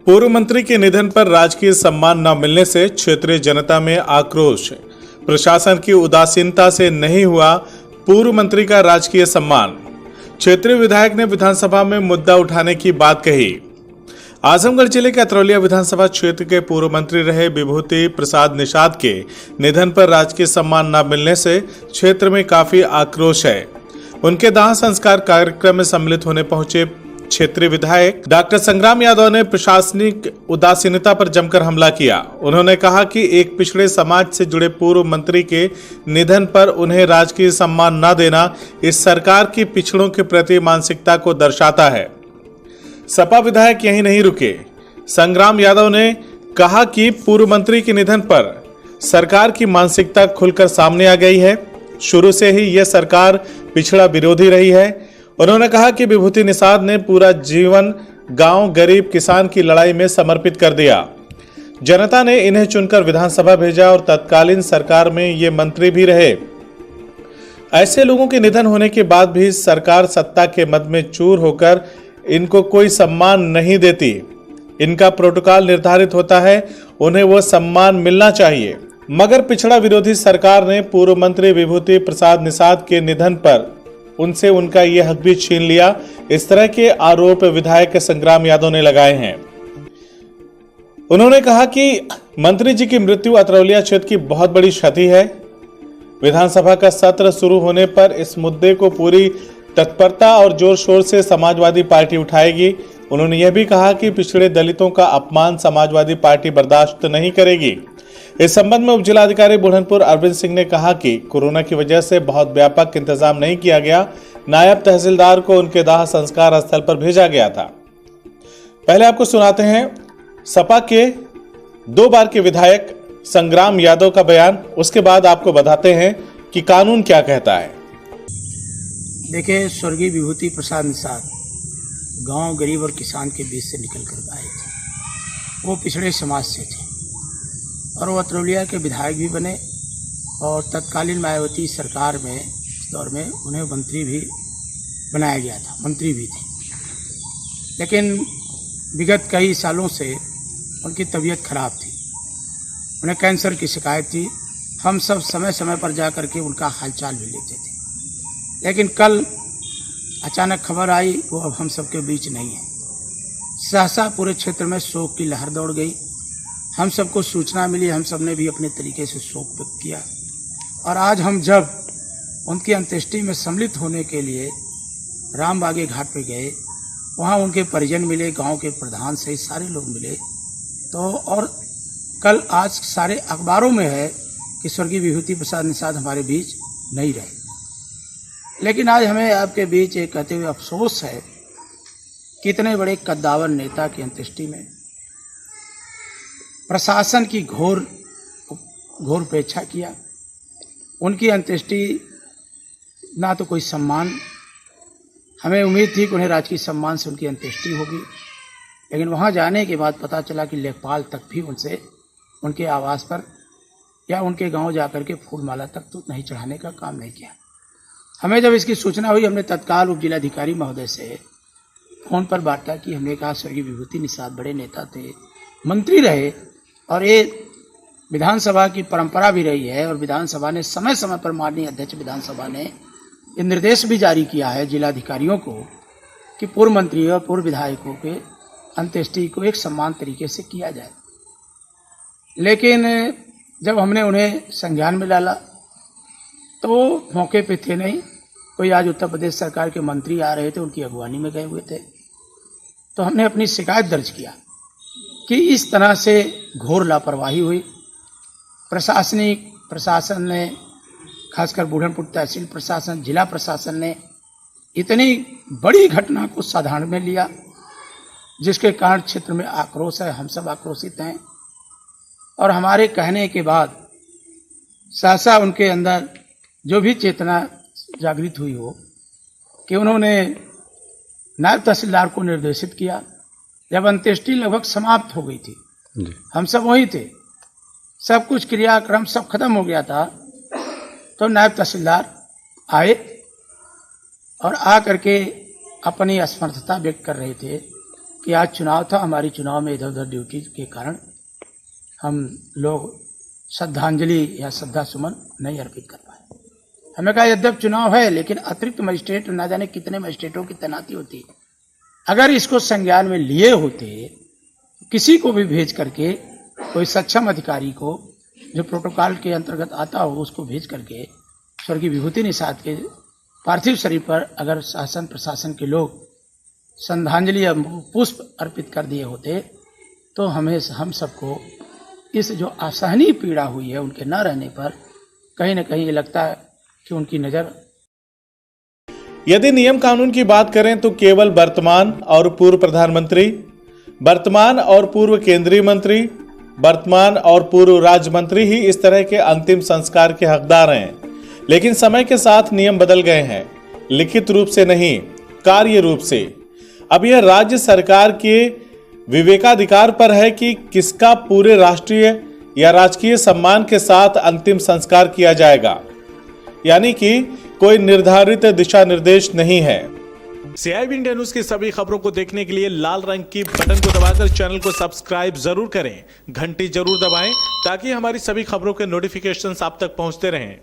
पूर्व मंत्री के निधन पर राजकीय सम्मान न मिलने से क्षेत्रीय जनता में आक्रोश। प्रशासन की उदासीनता से नहीं हुआ पूर्व मंत्री का राजकीय सम्मान। क्षेत्रीय विधायक ने विधानसभा में मुद्दा उठाने की बात कही। आजमगढ़ जिले के अतरौलिया विधानसभा क्षेत्र के पूर्व मंत्री रहे विभूति प्रसाद निषाद के निधन पर राजकीय सम्मान न मिलने से क्षेत्र में काफी आक्रोश है। उनके दाह संस्कार कार्यक्रम में सम्मिलित होने पहुंचे क्षेत्रीय विधायक डॉक्टर संग्राम यादव ने प्रशासनिक उदासीनता पर जमकर हमला किया। उन्होंने कहा कि एक पिछड़े समाज से जुड़े पूर्व मंत्री के निधन पर उन्हें राजकीय सम्मान न देना इस सरकार की पिछड़ों के प्रति मानसिकता को दर्शाता है। सपा विधायक यहीं नहीं रुके। संग्राम यादव ने कहा कि पूर्व मंत्री के निधन पर सरकार की मानसिकता खुलकर सामने आ गई है। शुरू से ही यह सरकार पिछड़ा विरोधी रही है। उन्होंने कहा कि विभूति निषाद ने पूरा जीवन गांव गरीब किसान की लड़ाई में समर्पित कर दिया। जनता ने इन्हें चुनकर विधानसभा भेजा और तत्कालीन सरकार में ये मंत्री भी रहे। ऐसे लोगों के निधन होने के बाद भी सरकार सत्ता के मद में चूर होकर इनको कोई सम्मान नहीं देती। इनका प्रोटोकॉल निर्धारित होता है, उन्हें वो सम्मान मिलना चाहिए। मगर पिछड़ा विरोधी सरकार ने पूर्व मंत्री विभूति प्रसाद निषाद के निधन पर उनसे उनका ये हक भी छीन लिया। इस तरह के आरोप विधायक संग्राम यादव ने लगाए हैं। उन्होंने कहा कि मंत्री जी की मृत्यु अतरौलिया क्षेत्र की बहुत बड़ी क्षति है। विधानसभा का सत्र शुरू होने पर इस मुद्दे को पूरी तत्परता और जोर शोर से समाजवादी पार्टी उठाएगी। उन्होंने यह भी कहा कि पिछड़े दलितों का अपमान समाजवादी पार्टी बर्दाश्त नहीं करेगी। इस संबंध में उप जिलाधिकारी बुरहानपुर अरविंद सिंह ने कहा कि कोरोना की वजह से बहुत व्यापक इंतजाम नहीं किया गया। नायब तहसीलदार को उनके दाह संस्कार स्थल पर भेजा गया था। पहले आपको सुनाते हैं सपा के 2 बार के विधायक संग्राम यादव का बयान, उसके बाद आपको बताते हैं कि कानून क्या कहता है। देखिए, स्वर्गीय विभूति प्रसाद निषाद गांव गरीब और किसान के बीच से निकल कर आए थे। वो पिछड़े समाज से थे और वो अतरौलिया के विधायक भी बने और तत्कालीन मायावती सरकार में इस दौर में उन्हें मंत्री भी बनाया गया था, मंत्री भी थे। लेकिन विगत कई सालों से उनकी तबीयत खराब थी, उन्हें कैंसर की शिकायत थी। हम सब समय समय पर जा कर के उनका हालचाल भी लेते थे। लेकिन कल अचानक खबर आई वो अब हम सबके बीच नहीं है। सहसा पूरे क्षेत्र में शोक की लहर दौड़ गई। हम सबको सूचना मिली, हम सब ने भी अपने तरीके से शोक व्यक्त किया। और आज हम जब उनकी अंत्येष्टि में सम्मिलित होने के लिए रामबागे घाट पे गए, वहाँ उनके परिजन मिले, गांव के प्रधान सहित सारे लोग मिले। तो और कल आज सारे अखबारों में है कि स्वर्गीय विभूति प्रसाद निषाद हमारे बीच नहीं रहे। लेकिन आज हमें आपके बीच ये कहते हुए अफसोस है कि इतने बड़े कद्दावर नेता की अंत्येष्टि में प्रशासन की घोर उपेक्षा किया। उनकी अंत्येष्टि ना तो कोई सम्मान, हमें उम्मीद थी कि उन्हें राजकीय सम्मान से उनकी अंत्येष्टि होगी, लेकिन वहां जाने के बाद पता चला कि लेखपाल तक भी उनसे उनके आवास पर या उनके गांव जाकर के फूलमाला तक तो नहीं चढ़ाने का काम नहीं किया। हमें जब इसकी सूचना हुई, हमने तत्काल उप जिलाधिकारी महोदय से फोन पर वार्ता की। हमने कहा स्वर्गीय विभूति निषाद बड़े नेता थे, मंत्री रहे और ये विधानसभा की परंपरा भी रही है और विधानसभा ने समय समय पर माननीय अध्यक्ष विधानसभा ने ये निर्देश भी जारी किया है जिलाधिकारियों को कि पूर्व मंत्री और पूर्व विधायकों के अंत्येष्टि को एक सम्मान तरीके से किया जाए। लेकिन जब हमने उन्हें संज्ञान में डाला तो वो मौके पे थे नहीं। कोई आज उत्तर प्रदेश सरकार के मंत्री आ रहे थे, उनकी अगवानी में गए हुए थे। तो हमने अपनी शिकायत दर्ज किया कि इस तरह से घोर लापरवाही हुई। प्रशासन ने, खासकर बुरहानपुर तहसील प्रशासन, जिला प्रशासन ने इतनी बड़ी घटना को साधारण में लिया, जिसके कारण क्षेत्र में आक्रोश है। हम सब आक्रोशित हैं और हमारे कहने के बाद सहसा उनके अंदर जो भी चेतना जागृत हुई हो कि उन्होंने नायब तहसीलदार को निर्देशित किया। जब अंत्येष्टि लगभग समाप्त हो गई थी, हम सब वहीं थे, सब कुछ क्रियाक्रम सब खत्म हो गया था, तो नायब तहसीलदार आए और आ करके अपनी असमर्थता व्यक्त कर रहे थे कि आज चुनाव था, हमारी चुनाव में इधर उधर ड्यूटी के कारण हम लोग श्रद्धांजलि या श्रद्धा सुमन नहीं अर्पित कर पाए। हमें कहा यद्यप चुनाव है, लेकिन अतिरिक्त मजिस्ट्रेट ना जाने कितने मजिस्ट्रेटों की तैनाती होती है। अगर इसको संज्ञान में लिए होते, किसी को भी भेज करके, कोई सक्षम अधिकारी को जो प्रोटोकॉल के अंतर्गत आता हो उसको भेज करके स्वर्गीय विभूति निषाद के पार्थिव शरीर पर अगर शासन प्रशासन के लोग श्रद्धांजलि या पुष्प अर्पित कर दिए होते तो हम सबको इस जो असहनीय पीड़ा हुई है उनके न रहने पर कहीं न कहीं ये लगता है कि उनकी नज़र। यदि नियम कानून की बात करें तो केवल वर्तमान और पूर्व प्रधानमंत्री, वर्तमान और पूर्व केंद्रीय मंत्री, वर्तमान और पूर्व राज्य मंत्री ही इस तरह के अंतिम संस्कार के हकदार हैं। लेकिन समय के साथ नियम बदल गए हैं, लिखित रूप से नहीं, कार्य रूप से। अब यह राज्य सरकार के विवेकाधिकार पर है कि किसका पूरे राष्ट्रीय या राजकीय सम्मान के साथ अंतिम संस्कार किया जाएगा, यानी कि कोई निर्धारित दिशा निर्देश नहीं है। CIB इंडिया न्यूज की सभी खबरों को देखने के लिए लाल रंग की बटन को दबाकर चैनल को सब्सक्राइब जरूर करें, घंटी जरूर दबाएं ताकि हमारी सभी खबरों के नोटिफिकेशंस आप तक पहुंचते रहें।